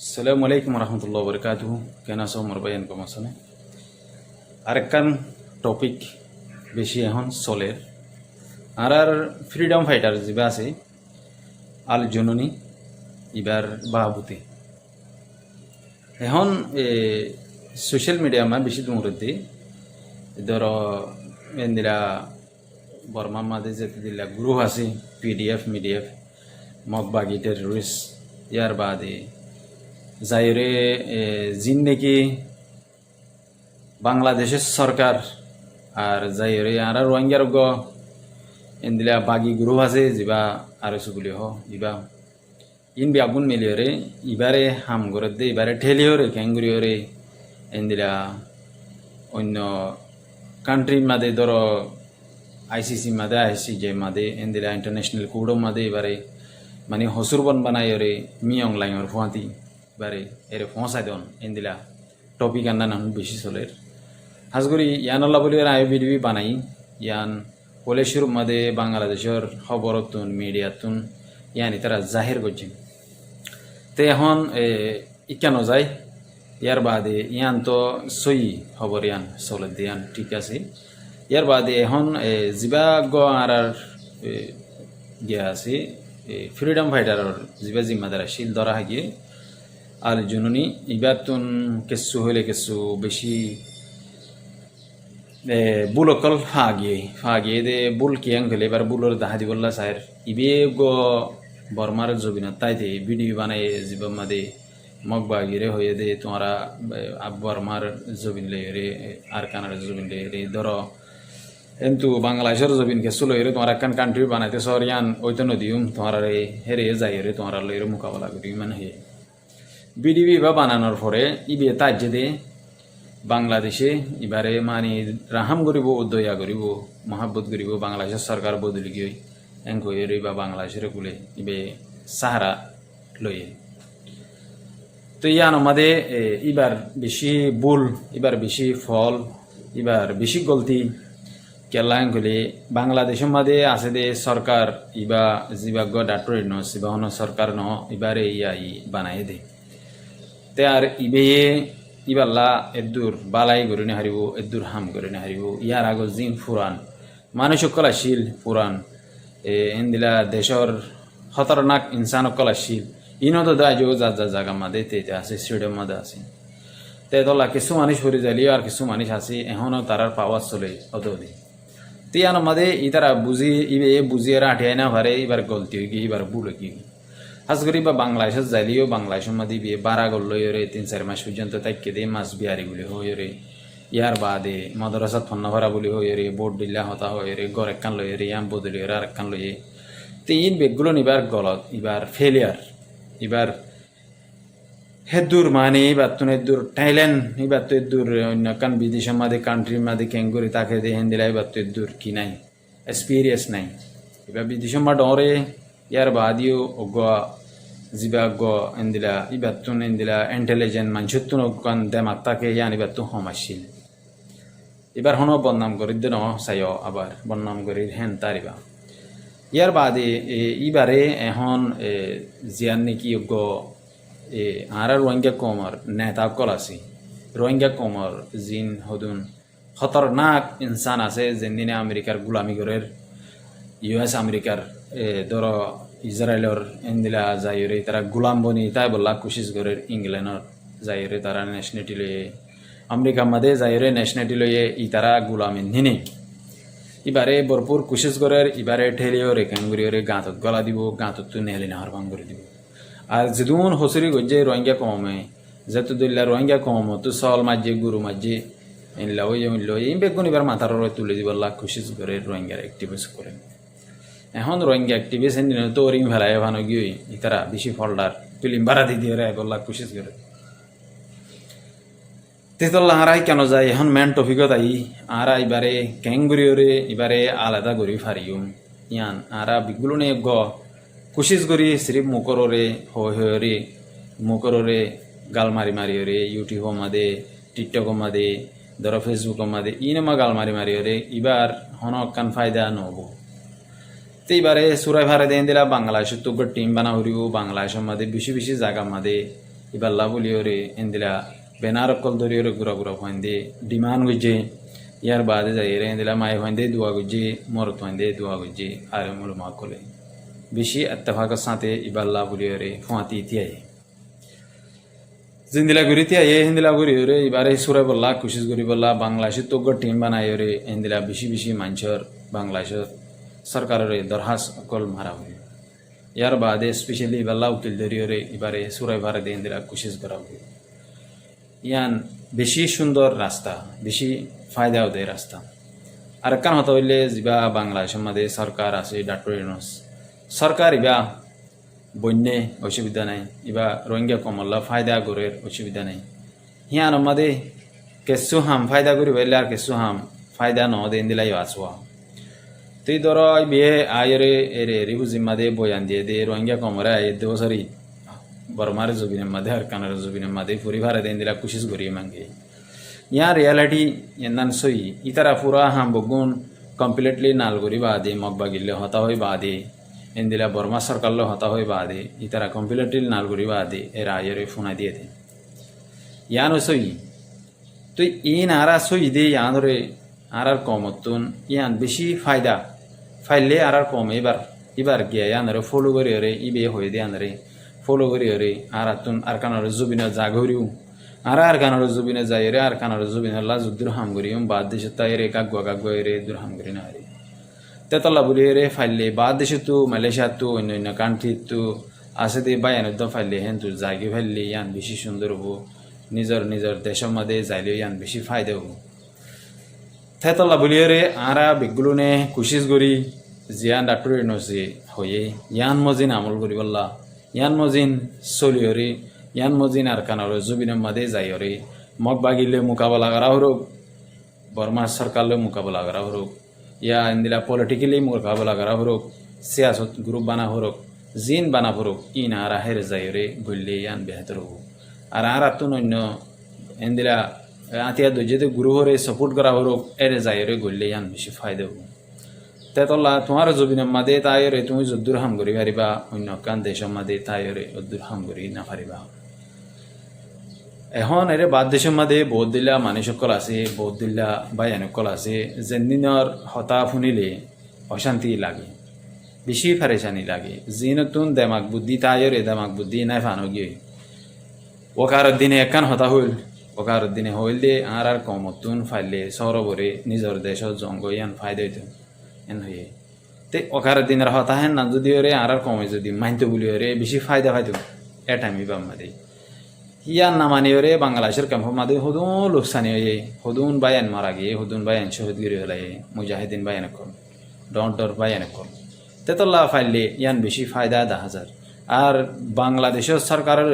আসসালামু আলাইকুম রহমতুল্লাহ বরকাতুহু কেন আছো মোর ভাই এনকম আসনে আরেকখান টপিক বেশি এখন চলের আর ফ্রিডম ফাইটার যা আছে আল জননী ইবার বাহাবুতি এখন সোশ্যাল মিডিয়া মা বেশি দূরতে ধর এন্দিরা বর্মার মাঝে যেতে দিলা গ্রুপ আছে পিডিএফ মিডিএফ মগবাগি টেররিস্ট ইয়ার বাদে যাইরে জিন নাকি বাংলাদেশের সরকার আর যাইরে আর রোহিঙ্গার এন্দিলা বাগি গ্রুপ আছে যা আর সুগুলি হ ইবা ইন বিয়াগুন মিলিয়রে ইবারে হাম করে দে ইবারে ঠেলিওরে ক্যাঙ্গুরিওরে এন্দিলা অন্য কান্ট্রির মাঝে ধরো আইসিসি মাদে আইসিজে মাদে এন্দিলা ইন্টারন্যাশনাল কোর্টও মাদে এবারে মানে হসুরবন বানাইরে মি অনলাইনের ফুয়াতি এবারে এর ফসাই দন এন্দিলা টপিক আন্না নাম বেশি চলের হাজগুড়ি ইয়ানল্লা বলি আয় ভিডিও বানাই ইয়ান কলেশ্বর মাদে বাংলাদেশের খবরতুন মিডিয়াতুন ইয়ানি তারা জাহির করছেন তো এখন ইকানো যায় ইয়ার বাদে ইয়ান তো সই খবর ইয়ান চলে দিয়ান ঠিক আছে ইয়ার বাদে এখন যা আর গিয়া আছে ফ্রিডম ফাইটারের যা জিম্মাদার শিল ধরা গিয়ে আর জননী ইবার তুন কেসু হইলে কেসু বেশি বুলকল ফাগিয়ে দে বুল কিয়াং হলে এবার বুলর দাহা দিবল্লা সাহের ইবে বর্মার জবিনত তাইতে ভিডিও বানাই জীব মাদে মগ বাগিরে হয়ে দে তোমারা বর্মার জবিন রে আর কানার জবিন রে ধর কিন্তু বাংলাদেশের জবিন কেসু লইরে তোমার একখান কান্ট্রি বানাইতে সরিয়ান ওই তো নদীম তোমার হেরে যাই রে তোমার লইরে মোকাবেলা করি মানে হে বিডিবি বা বানানোর পরে ইবে তাজ্যে দে বাংলাদেশে এবারে মানে রাহাম করিব উদয়া করিব মহাব্বত করিব বাংলাদেশের সরকার বদলি গিয়ে এঙ্কই বা বাংলাদেশের কুলে ইবে সাহারা লইয়ে তো ইয়ান আমাদের এবার বেশি বুল এবার বেশি ফল এবার বেশি গলতি কেলা এঙ্কলে বাংলাদেশের মাঝে আছে দে সরকার ইবা জিবাগ্য ডাক্তার ন সিবাহন সরকার ন এবারে ইয়াই বানাই দে তে আর ইবে ইবাল্লা এদুর বালাই করে হারিব এদুর হাম করে হারিব ইয়ার আগর জিন ফুরান মানুষ কলাশীল পুরাণ এন্দিলা দেশর খতরনাক ইনসান কলাশীল ইনত দায়ও যা যা জায়গা মাদে তেতে আছে স্টেডিয়াম মাদে আছে তে দলা কিছু মানুষ হরে যাইলিও আর কিছু মানুষ আছে এখনও তারার পাওয়ার চলে অদলি তিয়ান মাদে ই তারা বুঝি ইবে বুঝিয়ে আঠিয়াই না ভারে এবার গলতি হয়ে গিয়ে এবার ভুল কি হাজ করি বা বাংলাদেশত যাইলিও বাংলাদেশের মধ্যে বিয়ে 12 গল লই রে 3-4 মাস পর্যন্ত তাইকে দিয়ে মাছ বিহারি বলে হয়ে রে ইয়ার বাদে মাদ্রাসাত ফন্নাভরা বলে হয়ে রে বোর্ড দিল্লা হতা হয়ে রে গড় একখান লই রে ইয়াম বদলি আর একখান লইয়ে তিন বেগগুলো নিবার গলত এবার ফেলিয়ার এবার হেদুর মানে এবার তো হেদুর থাইল্যান্ড এবার তো হেদুর অন্য কান বিদেশের মাঝে কান্ট্রির মাঝে ক্যাঙ্গুরি তাকে দিয়ে হেন্দিলা এবার তো হেদুর কি নাই এক্সপিরিয়েন্স নাই এবার বিদেশের মা ডরে ইয়ার বাদিও জিবা এন্দিলা ইবার তুন এন্দিলা ইন্টেলিজেন্ট মানুষের তুন দেমাক তাকে ইয়ান এবার তো হমাসিল এবার হন বদনাম করি দেন চাইও আবার বদনাম করি হেন তারিবা ইয়ার বাদে ইবারে এখন জিয়ান নাকি আর রোহিঙ্গা কমর নেতা কল আছে রোহিঙ্গা কমর জিন হদুন খতরনাক ইনসান আছে যেন দিনে আমেরিকার গুলামি করের ইউএস আমেরিকার ধর ইসরায়েলের এন্দিলা যাইরে তারা গুলাম বনি তাই বললা কোশিশ করে ইংল্যান্ডর যাইরে তারা ন্যাশনালিটি লইয়ে আমেরিকা মাদে যাইরে ন্যাশনালিটি লইয়ে ই তারা গুলামি নিনে এবারে ভরপুর কোশিশ করে এবারে ঠেলিও রে ক্যাঙ্গুরিও রে গাঁতত গলা দিব গাঁতত তো নেহলে নাহার ভাঙ করে দিব আর যেদুন হসুরি গজ্জে রোহিঙ্গা কমে যেহেতু দিল্লা রোহিঙ্গা কম তো সল মাঝে গুরু মাঝে এনলা ওই লই বেগুন এবার মাথার তুলে দিবল্লা কোশিশ করে রোহিঙ্গার অ্যাক্টিভিস্ট করে এখন রোহিঙ্গা অ্যাক্টিভিস্ট এন তো রিং ফেলায় ভানো গিয়ে ইতারা বেশি ফলডার ফিল্ম বাড়া দি দিয়ে রায় বললা কোশিশ করে তেতল্লা আরাই কেন যায় এখন মেন টপিকত আই আরা এবারে ক্যাঙ্গুরিওরে এবারে আলাদা করি ফারিউম ইয়ান আরা বিগুলো নে কোশিশ করি সিরিফ মুকররে হরে মুকররে গাল মারি মারি রে ইউটিউব মাদে টিকটক মাদে ধরো ফেসবুক মাদে ইনেমা গাল মারি মারি রে এবার হন কান ফায়দা নহব তো এবারে সুরাই ভারে দেন দিলা বাংলাদেশের তো টিম বানা হরিব বাংলাদেশের মাদে বেশি বেশি জায়গা মাদে ইবাল্লা বলিওরে এন্দিলা বেনার কল ধরিওরে গুড়া গুড়া ফাইন্দে ডিমান গুজে ইয়ার বাদে যাই রে এন্দিলা মাই ফাইন্দে দোয়া গুজে মরত ফাইন্দে দোয়া গুজে আর মুলমা কলে বেশি ইত্তেফাকের সাথে ইবাল্লা বলিওরে ফুয়াতি ইতিয়াই জিন্দিলা গুড়িতে আয়ে হিন্দিলা গুড়ি রে এবারে সুরে বললা কুশিস গুড়ি বললা বাংলাদেশের তো টিম বানাই রে হিন্দিলা বেশি বেশি মানুষের বাংলাদেশের সরকারের দরখাস্ত অকল মারা হয়ে ইয়ার বাদে স্পেশালি ইবাল্লা উকিল ধরিয়ে এবারে সুরে ভারে দিয়ে হিন্দিলা কুশিস করা হবে ইয়ান বেশি সুন্দর রাস্তা বেশি ফায়দাও দেয় রাস্তা আর কান হতে হইলে যা বাংলাদেশের মধ্যে সরকার আছে ডক্টর ইউনূস সরকার ইবা বন্যে অসুবিধা নাই ইবা রোহিঙ্গা কমল্লা ফায়দা গড়ের অসুবিধা নাই হিয়ান আমাদের কেসু হাম ফায়দা করি বললে আর কেসু হাম ফায়দা ন দেন দিলাই আসোয়া তুই ধর বিয়ে আয়রে এরে রিবুজির মাঝে বয়ান দিয়ে দে রোহিঙ্গা কমরে আয় দেব সরি বর্মার জবিনের মাঝে আর কানার জবিনের মাঝে পরিবারে দেন দিলা কুশিস করিয়ে মাঙ্গে ইয়া রিয়ালিটি এন্দান সই ইতারা পুরা হাম বগুন কমপ্লিটলি নাল করি বাদে মগবা গিল্লে হতা হয়ে বাদে এন্দিলা বর্মা সরকারলো হতা হয়ে বাদে ইতারা কমপ্লিটলি নাল করি বাদে এরা আয়রে ফোনা দিয়ে দে ইয়ান সই তুই ইন আরা সই দে ইয়ান ধরে আর কমতুন ইয়ান বেশি ফায়দা ফাইলে আর কম এবার গিয়া ইয়ানরে ফলো করি রে ইবে হয়ে দে আনরে ফলো করি রে আর তুন আর কানার জুবিনা জাগরিও আর কানার জুবিনা যাই রে আর কানার জুবিনা লা যুদ্ধ হাম করিও বাদ দেশে তাই রে কাগুয়া রে দুরহাম করি না রে তেতলা বলি রে ফাইলে বাদ দেশে তো মালয়েশিয়া তো অন্য কান্ট্রি তো আছে দে বায়ান ফাইলে হেন তো জাগি ফাইলে ইয়ান বেশি সুন্দর হবো নিজের নিজের দেশের মধ্যে যাইলে ইয়ান বেশি ফায়দা হবো তেতলা বলি রে আরা বেগুলো কুশিস করি জিয়ান ডাক্টর ইউনূসে হয়ে ইয়ান মজিন আমল করি বললা ইয়ান মজিন চলিয়রে ইয়ান মজিন আর কানার জুবিনের মাঝে যাইরে মগ বাগিলে মোকাবেলা করা হরক বর্মা সরকারলে মোকাবেলা করা হরক ইয়া ইন্দিলা পলিটিক্যালি মোকাবেলা করা হরক সিয়াসত গ্রুপ বানা হরক জিন বানা হরক ইন আর হের যাইরে গল্লে ইয়ান বেহতর হব আর আতুন অন্য ইন্দিলা আতিয়া যদি গুরু হরে সাপোর্ট করা হরক এর যাইরে গল্লে ইয়ান বেশি ফায়দা হব তেতলা তোমার জবিনের মাঝে তাইরে তুমি যদ্দুর হাম করি পারিবা অন্য কান দেশের মাঝে তাইরে অদ্দুর হাম করি না পারিবা এখন এর বাদ দেশের মাঝে বহুত দিলা মানুষ সকল আছে বহুত দিলা বায়ান সকল আছে যেদিনের হতা শুনিলে অশান্তি লাগে বেশি ফারেশানি লাগে যি নতুন দেমাক বুদ্ধি তাইরে দেমাক বুদ্ধি নাই ফানো গিয়ে ওকার দিনে একান হতা হইল ওকার দিনে হইল দে আর কমতুন ফাইলে সরবরে নিজের দেশের জঙ্গ ইয়ান ফায়দা হইত এন হয়ে তে ওকার দিনের হতা হেন না যদি রে আর কমে যদি মানতে বলি রে বেশি ফায়দা হয়তো এটাইমি বাম মাদে ইয়ান না মানি রে বাংলাদেশের ক্যাম্প মাদে হদুন লোকসানি হয়ে হদুন বায়ান মারা গিয়ে হদুন বায়ান শহীদগিরি হলাই মুজাহিদিন বায়ান কল ডর বায়ান কল তেতলা ফাইলে ইয়ান বেশি ফায়দা 10,000 আর বাংলাদেশের সরকারের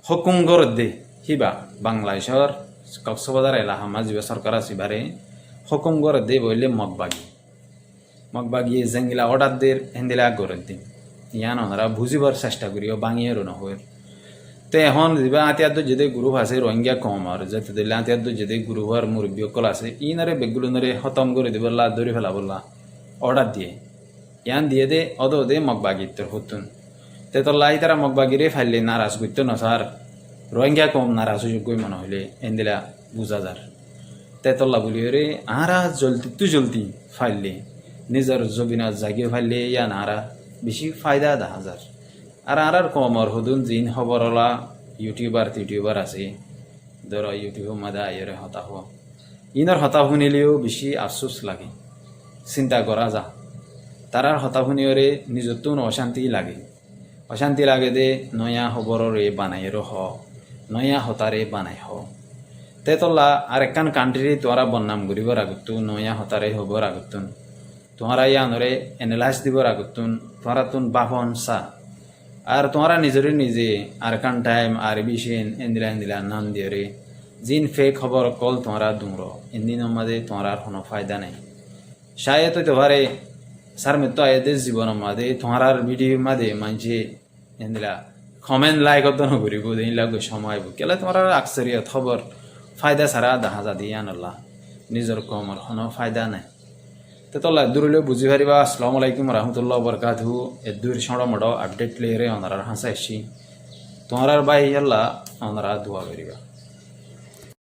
হুকুম গর দে হিবা বাংলাদেশের কক্সবাজার এলাহামা যে সরকার আছে বারে হুকুম গর দে বললে মগবাগি জেঙ্গিলা অর্ডার দের হেন্দিলা গড়ে দিন ইয়ান ওনারা বুঝিবার চেষ্টা করিও বাঙিয়েরও নহয় তো এখন যা আতিয়ার যদি গ্রুপ আছে রোহিঙ্গা কম আর যাতে দিলে আতিয়ার যদি গ্রুপর মুরব্বী অকল আছে ইনারে বেগুলো নরে খতম করে দিবলা ধরে ফেলা বললা অর্ডার দিয়ে ইয়ান দিয়ে দে অদে মগবাগির তোর হতুন তে তোর লাই তারা মগবাগিরে ফাইলে নারাজ করতো না স্যার রোহিঙ্গা কম নারাজ যোগ্য মনে হইলে এন্দিলা বুঝা যার তেতল্লা বলি রে আরা জলদি ফাইলে নিজের জবিনা জাগিয়ে ফাইলে ইয়ান আরা বেশি ফায়দা 10,000 আর কমর হদুন জিন খবরলা ইউটিউবার আছে ধর ইউটিউবের মাঝে আইরে হতা হওয়া ইনর হতা শুনিলেও বেশি আফসোস লাগে চিন্তা করা যা তারার হতা শুনিওরে নিজতন অশান্তি লাগে দে নয়া খবররে বানাইর হ নয়া হতারে বানাই হ তেতলা আর একখান কান্ট্রি তোরা বদনাম করিবার আগতো নয়া হতারে হবার আগতুন তোমরা ইয়ানরে এনালাইজ দিবার আগতুন তোরা তুন বাহন সা আর তোমরা নিজে আর কান টাইম আর বিশেন এন্দিলা নাম দিয়ে রে জিন ফেক খবর কল তোমরা দুমর ইন্দিনের মাঝে তোমরা কোনো ফায়দা নাই শায়দ তো তোহারে সার মৃত্যু আয়দের জীবনের মাঝে তোমরার ভিডিওর মাঝে মানছে এন্দিলা কমেন্ট লাইক অত নকরিব দিনলা সময় কেলে তোমরা আকসরিয়ত খবর ফায়দা ছাড়া 10,000 দিয়ে আনলা নিজের কমর কোনো ফায়দা নাই তেতলা দূরলে বুঝি পারিবা আসসালামু আলাইকুম রহমতুল্লাহ বরকাতুহু এ দূর সড় মড় আপডেট লেরে অনার হাসা এসি তোমার আর ভাই আল্লাহ আমরা দোয়া করিবা।